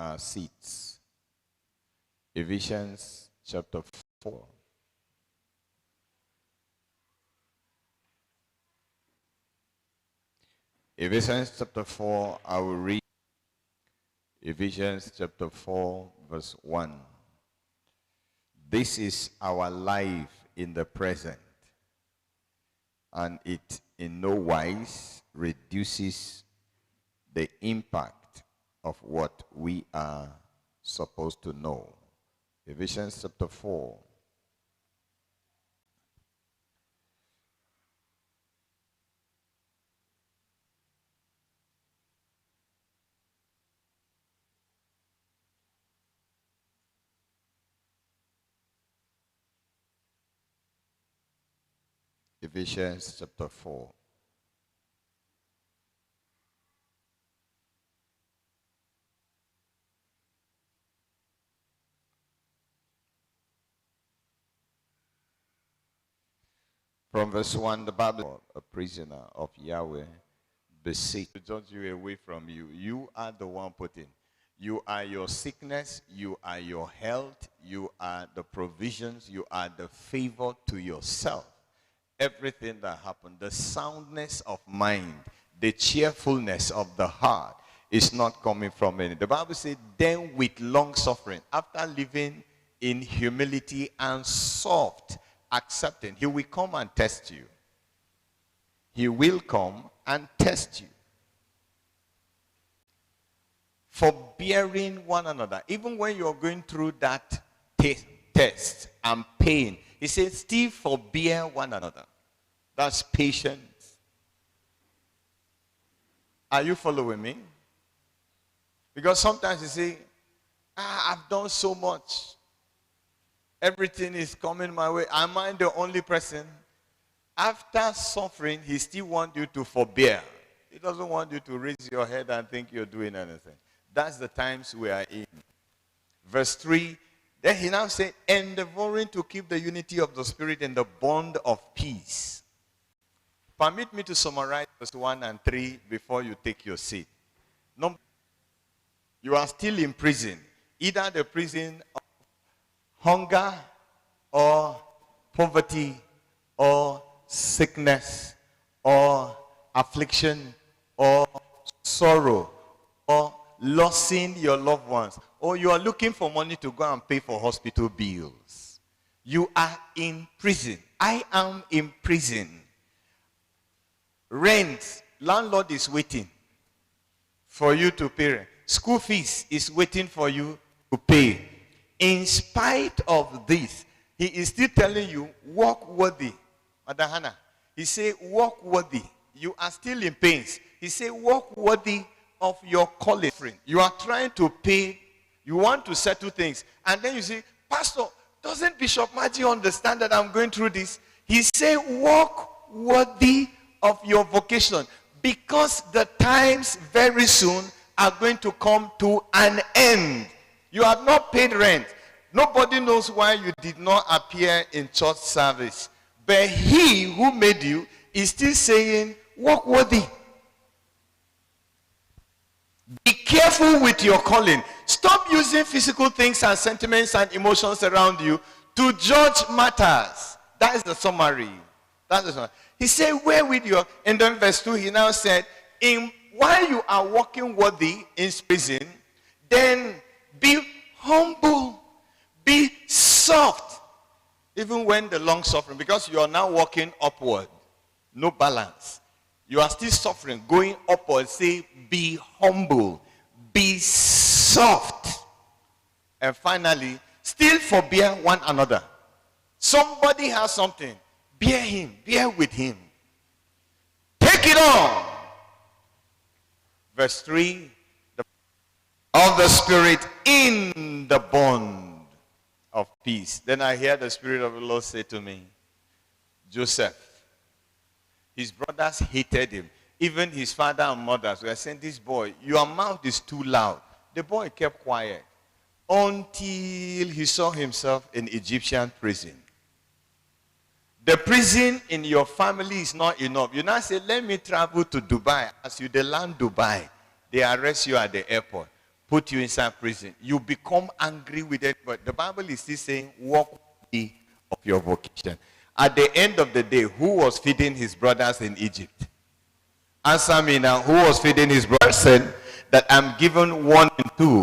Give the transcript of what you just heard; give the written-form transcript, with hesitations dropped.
our seats. Ephesians chapter 4. Ephesians chapter 4, I will read Ephesians chapter 4, verse 1. This is our life in the present, and it in no wise reduces the impact of what we are supposed to know. Ephesians chapter 4. Ephesians chapter 4. From verse 1, the Bible, a prisoner of Yahweh, beseech to judge you away from you. You are the one putting. You are your sickness, you are your health, you are the provisions, you are the favor to yourself. Everything that happened, the soundness of mind, the cheerfulness of the heart is not coming from any. The Bible says, then with long suffering, after living in humility and soft accepting, he will come and test you. He will come and test you. Forbearing one another. Even when you're going through that test and pain, he says, still forbear one another. That's patience. Are you following me? Because sometimes you say, I've done so much. Everything is coming my way. Am I the only person? After suffering, he still wants you to forbear. He doesn't want you to raise your head and think you're doing anything. That's the times we are in. Verse 3, then he now said, endeavoring to keep the unity of the Spirit in the bond of peace. Permit me to summarize verse 1 and 3 before you take your seat. Number, you are still in prison. Either the prison of hunger or poverty or sickness or affliction or sorrow or losing your loved ones, or you are looking for money to go and pay for hospital bills. You are in prison. I am in prison. Rent, landlord is waiting for you to pay rent. School fees is waiting for you to pay. In spite of this, he is still telling you, walk worthy. Madam Hannah, he said, walk worthy. You are still in pains. He said, walk worthy of your calling. You are trying to pay, you want to settle things. And then you say, Pastor, doesn't Bishop Maji understand that I'm going through this? He said, walk worthy of your vocation, because the times very soon are going to come to an end. You have not paid rent. Nobody knows why you did not appear in church service. But he who made you is still saying, walk worthy. Be careful with your calling. Stop using physical things and sentiments and emotions around you to judge matters. That is the summary. That's the summary. He said, where with you? And then verse 2, he now said, while you are walking worthy in prison, then be humble, be soft, even when the long suffering, because you are now walking upward, no balance. You are still suffering, going upward. Say, be humble, be soft. And finally, still forbear one another. Somebody has something, bear him, bear with him. Take it on. Verse 3, of the Spirit in the bond of peace. Then I hear the Spirit of the Lord say to me, Joseph, his brothers hated him. Even his father and mothers were saying, this boy, your mouth is too loud. The boy kept quiet until he saw himself in Egyptian prison. The prison in your family is not enough. You now say, let me travel to Dubai. As you land Dubai, they arrest you at the airport, put you inside prison. You become angry with it, but the Bible is still saying, walk worthy of your vocation. At the end of the day, who was feeding his brothers in Egypt? Answer me now. Who was feeding his brothers? Said that I'm given 1 and 2.